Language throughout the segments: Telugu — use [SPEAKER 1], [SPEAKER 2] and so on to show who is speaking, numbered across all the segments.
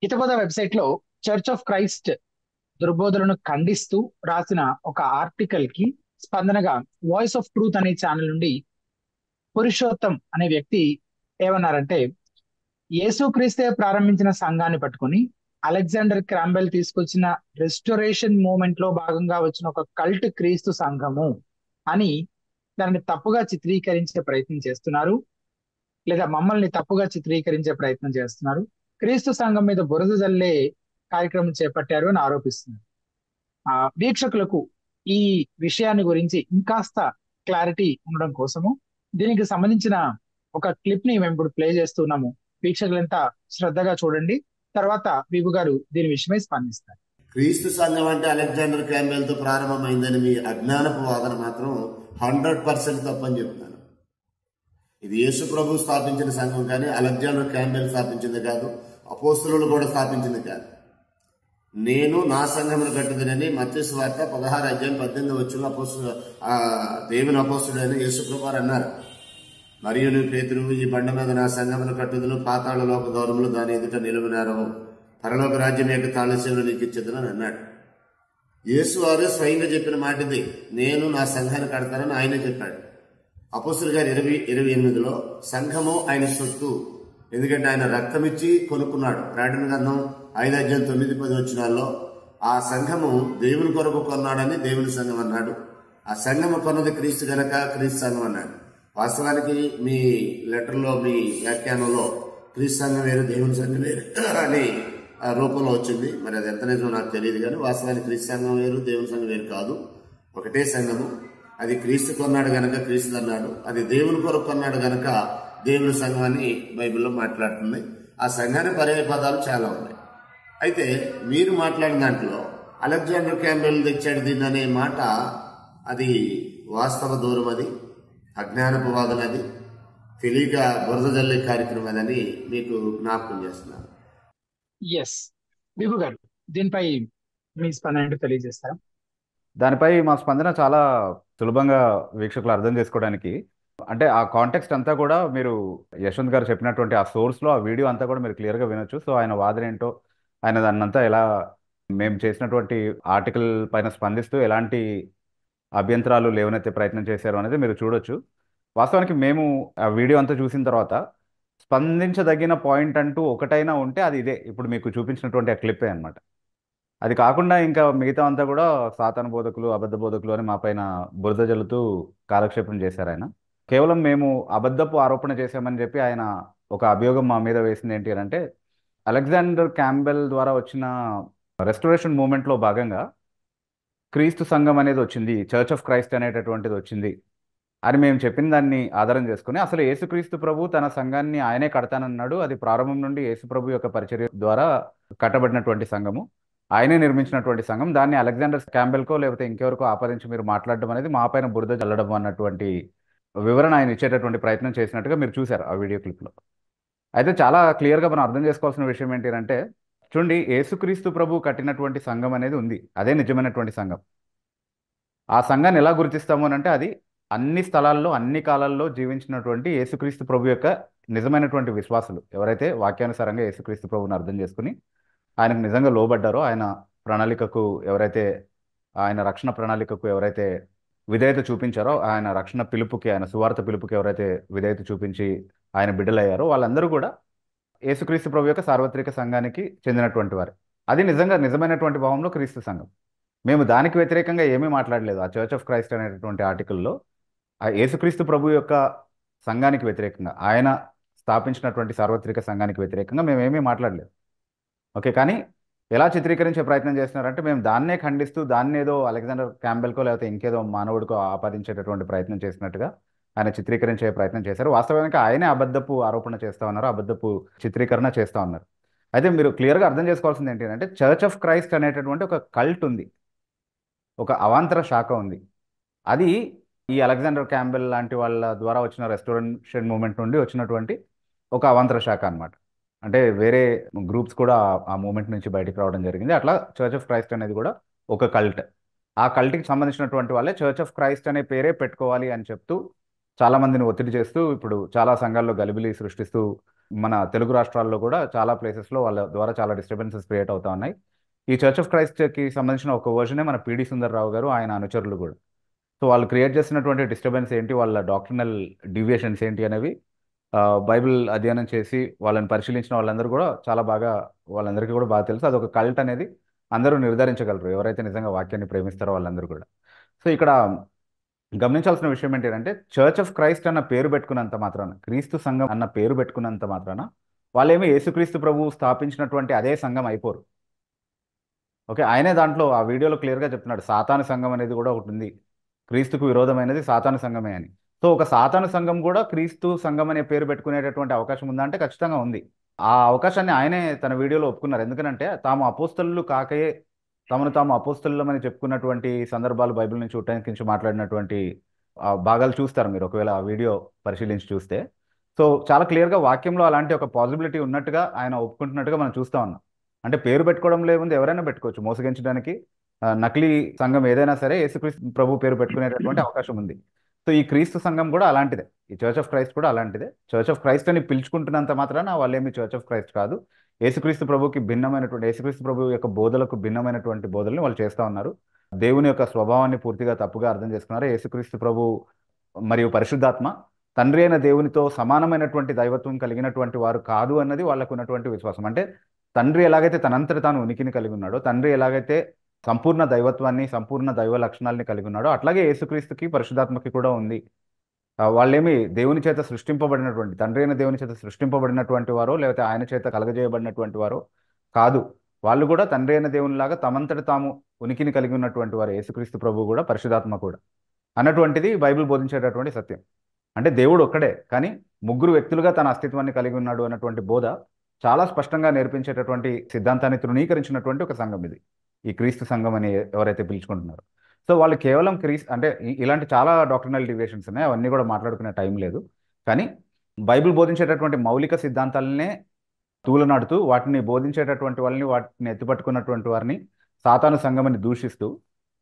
[SPEAKER 1] హితబోధ వెబ్సైట్ లో చర్చ్ ఆఫ్ క్రైస్ట్ దుర్బోధలను ఖండిస్తూ రాసిన ఒక ఆర్టికల్ కి స్పందనగా వాయిస్ ఆఫ్ ట్రూత్ అనే ఛానల్ నుండి పురుషోత్తం అనే వ్యక్తి ఏమన్నారంటే, యేసుక్రీస్తే ప్రారంభించిన సంఘాన్ని పట్టుకొని అలెగ్జాండర్ క్రాంబెల్ తీసుకొచ్చిన రెస్టోరేషన్ మూమెంట్ లో భాగంగా వచ్చిన ఒక కల్ట్ క్రీస్తు సంఘము అని దానిని తప్పుగా చిత్రీకరించే ప్రయత్నం చేస్తున్నారు, లేదా మమ్మల్ని తప్పుగా చిత్రీకరించే ప్రయత్నం చేస్తున్నారు. క్రీస్తు సంఘం మీద బురద జల్లే కార్యక్రమం చేపట్టారు అని ఆరోపిస్తున్నారు. ఆ వీక్షకులకు ఈ విషయాన్ని గురించి ఇంకాస్త క్లారిటీ ఉండడం కోసము దీనికి సంబంధించిన ఒక క్లిప్ ని మేము ఇప్పుడు ప్లే చేస్తున్నాము. వీక్షకులంతా శ్రద్ధగా చూడండి. తర్వాత విభు గారు దీని విషయమై స్పందిస్తారు.
[SPEAKER 2] క్రీస్తు సంఘం అంటే అలెగ్జాండర్ క్యాంబెల్ తో ప్రారంభమైందని మీ అజ్ఞానపు వాదన మాత్రం 100% తప్పని చెప్తున్నాను. ఇది యేసు ప్రభు స్థాపించిన సంఘం కానీ అలెగ్జాండర్ క్యాంబెల్ స్థాపించింది కాదు, అపోస్తలులు కూడా స్థాపించింది కాదు. నేను నా సంఘమును కట్టుదనని మత్తయి సువార్త 16:18 దేవుని అపోస్తుడైన యేసు ప్రభు అన్నారు. మరియు నువ్వు పేతురు, ఈ బండ మీద నా సంఘమును కట్టుదును, పాతాళ లోక దూరములు దాని ఎదుట నిలువనారవు, పరలోక రాజ్యం యొక్క తాళసేవలు నీకు ఇచ్చేదని అన్నాడు. యేసు వారు స్వయంగా చెప్పిన మాట ఇది. నేను నా సంఘాన్ని కడతానని ఆయనే చెప్పాడు. అపోస్తుల గారు 20:28 సంఘము ఆయన సొత్తు, ఎందుకంటే ఆయన రక్తమిచ్చి కొనుక్కున్నాడు. ప్రకటన గ్రంథం 5:9-10 ఆ సంఘము దేవుని కొరకు కొన్నాడని దేవుని సంఘం అన్నాడు. ఆ సంఘము కొన్నది క్రీస్తు గనక క్రీస్తు సంఘం అన్నాడు. వాస్తవానికి మీ లెటర్లో, మీ వ్యాఖ్యానంలో క్రీస్తు సంఘం వేరు దేవుని సంఘం వేరు అని రూపంలో వచ్చింది. మరి అది ఎంత నిజమో నాకు తెలియదు, కానీ వాస్తవానికి క్రీస్తు సంఘం వేరు దేవుని సంఘం వేరు కాదు, ఒకటే సంఘము. అది క్రీస్తు కొన్నాడు గనక క్రీస్తు అన్నాడు, అది దేవుని కొరకు కొన్నాడు గనక దేవుని సంఘం అని బైబిల్లో మాట్లాడుతుంది. ఆ సంఘాన్ని పర్యాయ పదాలు చాలా ఉన్నాయి. అయితే మీరు మాట్లాడిన దాంట్లో అలెగ్జాండర్ క్యాంబెల్ తెచ్చాడు దీన్ని అనే మాట, అది వాస్తవ దూరం, అది అజ్ఞానపు వాదన, అది తెలియక బురద జల్లే కార్యక్రమం అదని మీకు జ్ఞాపకం చేస్తున్నాను.
[SPEAKER 1] ఎస్, విభు గారు దీనిపై మీ స్పందన ఏంటో తెలియజేస్తారా?
[SPEAKER 3] దానిపై మా స్పందన చాలా సులభంగా వీక్షకులు అర్థం చేసుకోవడానికి, అంటే ఆ కాంటెక్స్ట్ అంతా కూడా మీరు యశ్వంత్ గారు చెప్పినటువంటి ఆ సోర్స్లో ఆ వీడియో అంతా కూడా మీరు క్లియర్గా వినొచ్చు. సో ఆయన వాదన ఏంటో, ఆయన దాన్నంతా ఎలా మేము చేసినటువంటి ఆర్టికల్ పైన స్పందిస్తూ ఎలాంటి అభ్యంతరాలు లేవనెత్తే ప్రయత్నం చేశారు అనేది మీరు చూడొచ్చు. వాస్తవానికి మేము ఆ వీడియో అంతా చూసిన తర్వాత స్పందించదగిన పాయింట్ అంటూ ఒకటైనా ఉంటే అది ఇదే, ఇప్పుడు మీకు చూపించినటువంటి ఆ క్లిప్పే అనమాట. అది కాకుండా ఇంకా మిగతా అంతా కూడా సాతాను బోధకులు, అబద్ధ బోధకులు అని మా పైన బురద జల్లుతూ కాలక్షేపం చేశారు ఆయన. కేవలం మేము అబద్ధపు ఆరోపణ చేశామని చెప్పి ఆయన ఒక అభియోగం మా మీద వేసింది ఏంటి అని అంటే, అలెగ్జాండర్ క్యాంబెల్ ద్వారా వచ్చిన రెస్టోరేషన్ మూమెంట్లో భాగంగా క్రీస్తు సంఘం అనేది వచ్చింది, చర్చ్ ఆఫ్ క్రైస్ట్ అనేటటువంటిది వచ్చింది అని మేము చెప్పిన దాన్ని ఆధారం చేసుకుని, అసలు యేసుక్రీస్తు ప్రభు తన సంఘాన్ని ఆయనే కడతానన్నాడు, అది ప్రారంభం నుండి యేసు ప్రభు యొక్క పరిచర్య ద్వారా కట్టబడినటువంటి సంఘము, ఆయనే నిర్మించినటువంటి సంఘం, దాన్ని అలెగ్జాండర్ క్యాంబెల్కో లేకపోతే ఇంకెవరికో ఆపాదించి మీరు మాట్లాడడం అనేది మా పైన బురద చల్లడం అన్నటువంటి వివరణ ఆయన ఇచ్చేటటువంటి ప్రయత్నం చేసినట్టుగా మీరు చూశారు ఆ వీడియో క్లిప్లో. అయితే చాలా క్లియర్గా మనం అర్థం చేసుకోవాల్సిన విషయం ఏంటి అంటే, చూడండి, యేసుక్రీస్తు ప్రభు కట్టినటువంటి సంఘం అనేది ఉంది, అదే నిజమైనటువంటి సంఘం. ఆ సంఘాన్ని ఎలా గుర్తిస్తాము అని అంటే, అది అన్ని స్థలాల్లో అన్ని కాలాల్లో జీవించినటువంటి యేసుక్రీస్తు ప్రభు యొక్క నిజమైనటువంటి విశ్వాసులు, ఎవరైతే వాక్యానుసారంగా యేసుక్రీస్తు ప్రభుని అర్థం చేసుకుని ఆయనకు నిజంగా లోబడ్డారో, ఆయన ప్రణాళికకు ఎవరైతే, ఆయన రక్షణ ప్రణాళికకు ఎవరైతే విధేయత చూపించారో, ఆయన రక్షణ పిలుపుకి, ఆయన సువార్త పిలుపుకి ఎవరైతే విధేయత చూపించి ఆయన బిడ్డలయ్యారో, వాళ్ళందరూ కూడా యేసుక్రీస్తు ప్రభు యొక్క సార్వత్రిక సంఘానికి చెందినటువంటి వారు. అది నిజంగా నిజమైనటువంటి భావంలో క్రీస్తు సంఘం. మేము దానికి వ్యతిరేకంగా ఏమీ మాట్లాడలేదు. ఆ చర్చ్ ఆఫ్ క్రైస్ట్ అనేటటువంటి ఆర్టికల్లో ఆ యేసుక్రీస్తు ప్రభు యొక్క సంఘానికి వ్యతిరేకంగా, ఆయన స్థాపించినటువంటి సార్వత్రిక సంఘానికి వ్యతిరేకంగా మేము ఏమీ మాట్లాడలేదు. ఓకే, కానీ ఎలా చిత్రీకరించే ప్రయత్నం చేస్తున్నారంటే, మేము దాన్నే ఖండిస్తూ దాన్ని ఏదో అలెగ్జాండర్ క్యాంబెల్కో లేకపోతే ఇంకేదో మానవుడికో ఆపాదించేటటువంటి ప్రయత్నం చేసినట్టుగా ఆయన చిత్రీకరించే ప్రయత్నం చేశారు. వాస్తవానికి ఆయనే అబద్ధపు ఆరోపణ చేస్తూ ఉన్నారు, అబద్ధపు చిత్రీకరణ చేస్తూ ఉన్నారు. అయితే మీరు క్లియర్గా అర్థం చేసుకోవాల్సింది ఏంటి అంటే, చర్చ్ ఆఫ్ క్రైస్ట్ అనేటటువంటి ఒక కల్ట్ ఉంది, ఒక అవాంతర శాఖ ఉంది. అది ఈ అలెగ్జాండర్ క్యాంబెల్ లాంటి వాళ్ళ ద్వారా వచ్చిన రెస్టోరేషన్ మూమెంట్ నుండి వచ్చినటువంటి ఒక అవాంతర శాఖ అనమాట. అంటే వేరే గ్రూప్స్ కూడా ఆ మూమెంట్ నుంచి బయటికి రావడం జరిగింది. అట్లా చర్చ్ ఆఫ్ క్రైస్ట్ అనేది కూడా ఒక కల్ట్. ఆ కల్ట్కి సంబంధించినటువంటి వాళ్ళే చర్చ్ ఆఫ్ క్రైస్ట్ అనే పేరే పెట్టుకోవాలి అని చెప్తూ చాలా మందిని ఒత్తిడి చేస్తూ ఇప్పుడు చాలా సంఘాల్లో గలిబిలి సృష్టిస్తూ మన తెలుగు రాష్ట్రాల్లో కూడా చాలా ప్లేసెస్లో వాళ్ళ ద్వారా చాలా డిస్టర్బెన్సెస్ క్రియేట్ అవుతా ఉన్నాయి. ఈ చర్చ్ ఆఫ్ క్రైస్ట్కి సంబంధించిన ఒక వర్జనే మన పిడి సుందర్రావు గారు ఆయన అనుచరులు కూడా. సో వాళ్ళు క్రియేట్ చేసినటువంటి డిస్టర్బెన్స్ ఏంటి, వాళ్ళ డాక్టర్నల్ డీవియేషన్స్ ఏంటి అనేవి బైబిల్ అధ్యయనం చేసి వాళ్ళని పరిశీలించిన వాళ్ళందరూ కూడా చాలా బాగా, వాళ్ళందరికీ కూడా బాగా తెలుసు. అదొక కల్ట్ అనేది అందరూ నిర్ధారించగలరు, ఎవరైతే నిజంగా వాక్యాన్ని ప్రేమిస్తారో వాళ్ళందరూ కూడా. సో ఇక్కడ గమనించాల్సిన విషయం ఏంటంటే, చర్చ్ ఆఫ్ క్రైస్ట్ అన్న పేరు పెట్టుకున్నంత మాత్రాన, క్రీస్తు సంఘం అన్న పేరు పెట్టుకున్నంత మాత్రాన వాళ్ళేమీ యేసుక్రీస్తు ప్రభువు స్థాపించినటువంటి అదే సంఘం అయిపోరు. ఓకే, ఆయనే దాంట్లో ఆ వీడియోలో క్లియర్గా చెప్తున్నాడు, సాతాను సంఘం అనేది కూడా ఒకటి ఉంది, క్రీస్తుకు విరోధమైనది సాతాను సంఘమే అని. సో ఒక సాతాను సంఘం కూడా క్రీస్తు సంఘం అనే పేరు పెట్టుకునేటటువంటి అవకాశం ఉందా అంటే ఖచ్చితంగా ఉంది. ఆ అవకాశాన్ని ఆయనే తన వీడియోలో ఒప్పుకున్నారు. ఎందుకంటే తాము అపోస్తలు కాకయే తమను తాము అపోస్తలులమని చెప్పుకున్నటువంటి సందర్భాలు బైబిల్ నుంచి ఉటంకించి మాట్లాడినటువంటి భాగాలు చూస్తారు మీరు ఒకవేళ ఆ వీడియో పరిశీలించి చూస్తే. సో చాలా క్లియర్గా వాక్యంలో అలాంటి ఒక పాసిబిలిటీ ఉన్నట్టుగా ఆయన ఒప్పుకుంటున్నట్టుగా మనం చూస్తా ఉన్నాం. అంటే పేరు పెట్టుకోవడంలో ఏముంది, ఎవరైనా పెట్టుకోవచ్చు మోసగించడానికి. నకిలీ సంఘం ఏదైనా సరే యేసుక్రీస్తు ప్రభు పేరు పెట్టుకునేటటువంటి అవకాశం ఉంది. సో ఈ క్రీస్తు సంఘం కూడా అలాంటిదే, ఈ చర్చ్ ఆఫ్ క్రైస్ట్ కూడా అలాంటిదే. చర్చ్ ఆఫ్ క్రైస్ట్ అని పిలుచుకుంటున్నంత మాత్రాన వాళ్ళేమి చర్చ్ ఆఫ్ క్రైస్ట్ కాదు. యేసుక్రీస్తు ప్రభుకి భిన్నమైనటువంటి, యేసుక్రీస్తు ప్రభు యొక్క బోధలకు భిన్నమైనటువంటి బోధల్ని వాళ్ళు చేస్తూ ఉన్నారు. దేవుని యొక్క స్వభావాన్ని పూర్తిగా తప్పుగా అర్థం చేసుకున్నారు. యేసుక్రీస్తు ప్రభు మరియు పరిశుద్ధాత్మ తండ్రి అయిన దేవునితో సమానమైనటువంటి దైవత్వం కలిగినటువంటి వారు కాదు అన్నది వాళ్ళకు ఉన్నటువంటి విశ్వాసం. అంటే తండ్రి ఎలాగైతే తనంతట తాను ఉనికిని కలిగి ఉన్నాడో, తండ్రి ఎలాగైతే సంపూర్ణ దైవత్వాన్ని సంపూర్ణ దైవ లక్షణాలని కలిగి ఉన్నాడో, అట్లాగే యేసుక్రీస్తుకి పరిశుద్ధాత్మకి కూడా ఉంది. వాళ్ళేమి దేవుని చేత సృష్టింపబడినటువంటి, తండ్రి అయిన దేవుని చేత సృష్టింపబడినటువంటి వారో లేకపోతే ఆయన చేత కలగజేయబడినటువంటి వారో కాదు. వాళ్ళు కూడా తండ్రి అయిన దేవునిలాగా తమంతట తాము ఉనికిని కలిగి ఉన్నటువంటి వారు, యేసుక్రీస్తు ప్రభు కూడా పరిశుధాత్మ కూడా అన్నటువంటిది బైబిల్ బోధించేటటువంటి సత్యం. అంటే దేవుడు ఒక్కడే కానీ ముగ్గురు వ్యక్తులుగా తన అస్తిత్వాన్ని కలిగి ఉన్నాడు అన్నటువంటి బోధ చాలా స్పష్టంగా నేర్పించేటటువంటి సిద్ధాంతాన్ని తృణీకరించినటువంటి ఒక సంఘం ఇది, ఈ క్రీస్తు సంఘం అని ఎవరైతే పిలుచుకుంటున్నారో. సో వాళ్ళు కేవలం అంటే ఇలాంటి చాలా డాక్టర్నల్ డివియేషన్స్ ఉన్నాయి, అవన్నీ కూడా మాట్లాడుకునే టైం లేదు. కానీ బైబిల్ బోధించేటటువంటి మౌలిక సిద్ధాంతాలనే తూలనాడుతూ వాటిని బోధించేటటువంటి వాళ్ళని, వాటిని ఎత్తుపట్టుకున్నటువంటి వారిని సాతాను సంఘమని దూషిస్తూ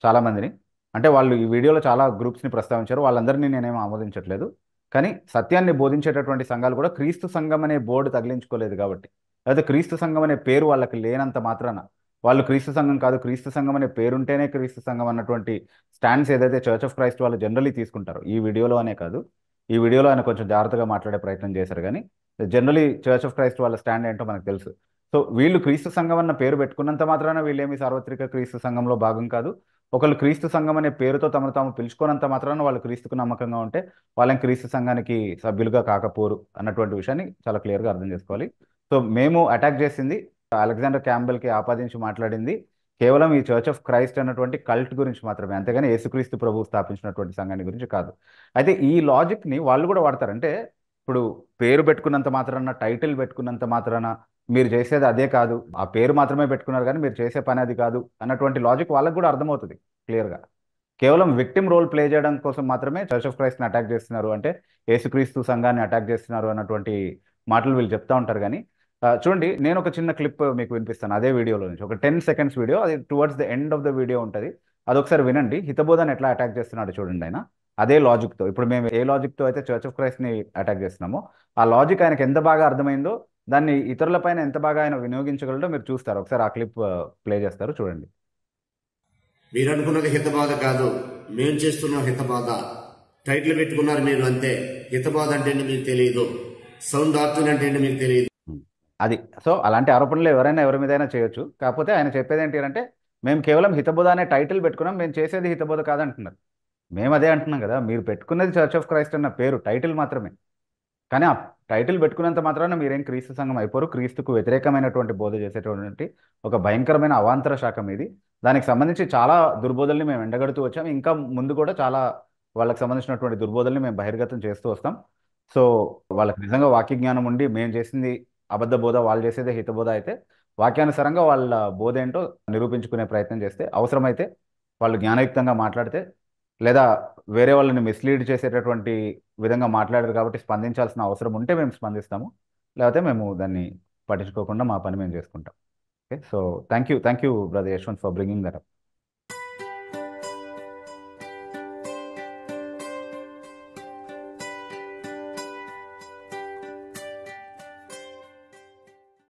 [SPEAKER 3] చాలామందిని, అంటే వాళ్ళు ఈ వీడియోలో చాలా గ్రూప్స్ని ప్రస్తావించారు, వాళ్ళందరినీ నేనేమో ఆమోదించట్లేదు. కానీ సత్యాన్ని బోధించేటటువంటి సంఘాలు కూడా క్రీస్తు సంఘం అనే బోర్డు తగిలించుకోలేదు కాబట్టి, లేదా క్రీస్తు సంఘం అనే పేరు వాళ్ళకి లేనంత మాత్రాన వాళ్ళు క్రీస్తు సంఘం కాదు, క్రీస్తు సంఘం అనే పేరుంటేనే క్రీస్తు సంఘం అన్నటువంటి స్టాండ్స్ ఏదైతే చర్చ్ ఆఫ్ క్రైస్ట్ వాళ్ళు జనరలీ తీసుకుంటారో, ఈ వీడియోలో అనే కాదు, ఈ వీడియోలో ఆయన కొంచెం జాగ్రత్తగా మాట్లాడే ప్రయత్నం చేశారు, కానీ జనరలీ చర్చ్ ఆఫ్ క్రైస్ట్ వాళ్ళ స్టాండ్ ఏంటో మనకు తెలుసు. సో వీళ్ళు క్రీస్తు సంఘం అన్న పేరు పెట్టుకున్నంత మాత్రాన వీళ్ళేమి సార్వత్రిక క్రీస్తు సంఘంలో భాగం కాదు. ఒకళ్ళు క్రీస్తు సంఘం అనే పేరుతో తమను తాము పిలుచుకోనంత మాత్రాన వాళ్ళు క్రీస్తుకు నమ్మకంగా ఉంటే వాళ్ళని క్రీస్తు సంఘానికి సభ్యులుగా కాకపోరు అన్నటువంటి విషయాన్ని చాలా క్లియర్గా అర్థం చేసుకోవాలి. సో మేము అటాక్ చేసింది, అలెగ్జాండర్ క్యాంబెల్కి ఆపాదించి మాట్లాడింది కేవలం ఈ చర్చ్ ఆఫ్ క్రైస్ట్ అన్నటువంటి కల్ట్ గురించి మాత్రమే, అంతేగాని యేసుక్రీస్తు ప్రభువు స్థాపించినటువంటి సంఘాన్ని గురించి కాదు. అయితే ఈ లాజిక్ని వాళ్ళు కూడా వాడతారంటే, ఇప్పుడు పేరు పెట్టుకున్నంత మాత్రాన, టైటిల్ పెట్టుకున్నంత మాత్రాన మీరు చేసేది అదే కాదు, ఆ పేరు మాత్రమే పెట్టుకున్నారు కానీ మీరు చేసే పని అది కాదు అన్నటువంటి లాజిక్ వాళ్ళకు కూడా అర్థమవుతుంది క్లియర్గా. కేవలం విక్టిమ్ రోల్ ప్లే చేయడం కోసం మాత్రమే చర్చ్ ఆఫ్ క్రైస్ట్ని అటాక్ చేస్తున్నారు, అంటే యేసుక్రీస్తు సంఘాన్ని అటాక్ చేస్తున్నారు అన్నటువంటి మాటలు వీళ్ళు చెప్తా ఉంటారు. కానీ చూడండి, నేను ఒక చిన్న క్లిప్ మీకు వినిపిస్తాను అదే వీడియోలో నుంచి, ఒక 10 seconds వీడియో, అది towards the end of the video ఉంటుంది, అదొకసారి వినండి. హితబోధని ఎట్లా అటాక్ చేస్తున్నాడు చూడండి ఆయన, అదే లాజిక్తో. ఇప్పుడు మేము ఏ లాజిక్తో అయితే చర్చ్ ఆఫ్ క్రైస్ట్ని అటాక్ చేస్తున్నామో ఆ లాజిక్ ఆయనకు ఎంత బాగా అర్థమైందో, దాన్ని ఇతరులపైన ఎంత బాగా ఆయన వినియోగించగలడో మీరు చూస్తారు. ఒకసారి ఆ క్లిప్ ప్లే చేస్తారు, చూడండి.
[SPEAKER 2] మీరు అనుకున్నది హితబాధ కాదు, మేం చేస్తున్నాం హితబాధ. టైటిల్ పెట్టుకున్నారు మీరు, అంతే. హితబాధ అంటే మీకు తెలియదు, సౌండ్ ఆర్తులు అంటే మీకు తెలియదు.
[SPEAKER 3] అది సో అలాంటి ఆరోపణలు ఎవరైనా ఎవరి మీదైనా చేయొచ్చు. కాకపోతే ఆయన చెప్పేది ఏంటి అంటే, మేము కేవలం హితబోధ అనే టైటిల్ పెట్టుకున్నాం, మేము చేసేది హితబోధ కాదంటున్నారు. మేము అదే అంటున్నాం కదా, మీరు పెట్టుకున్నది చర్చ్ ఆఫ్ క్రైస్ట్ అన్న పేరు, టైటిల్ మాత్రమే. కానీ ఆ టైటిల్ పెట్టుకున్నంత మాత్రాన మీరేం క్రీస్తు సంఘం అయిపోరు. క్రీస్తుకు వ్యతిరేకమైనటువంటి బోధ చేసేటువంటి ఒక భయంకరమైన అవాంతర శాఖం ఇది. దానికి సంబంధించి చాలా దుర్బోధల్ని మేము ఎండగడుతూ వచ్చాం, ఇంకా ముందు కూడా చాలా వాళ్ళకి సంబంధించినటువంటి దుర్బోధల్ని మేము బహిర్గతం చేస్తూ వస్తాం. సో వాళ్ళకి నిజంగా వాక్య జ్ఞానం ఉండి మేము చేసింది అబద్ధ బోధ, వాళ్ళు చేసేదే హితబోధ అయితే, వాక్యానుసారంగా వాళ్ళ బోధ ఏంటో నిరూపించుకునే ప్రయత్నం చేస్తే, అవసరమైతే వాళ్ళు జ్ఞానయుక్తంగా మాట్లాడితే, లేదా వేరే వాళ్ళని మిస్లీడ్ చేసేటటువంటి విధంగా మాట్లాడారు కాబట్టి స్పందించాల్సిన అవసరం ఉంటే మేము స్పందిస్తాము, లేకపోతే మేము దాన్ని పట్టించుకోకుండా మా పని మేము చేసుకుంటాం. Okay, so thank you brother Yashwant for bringing that up.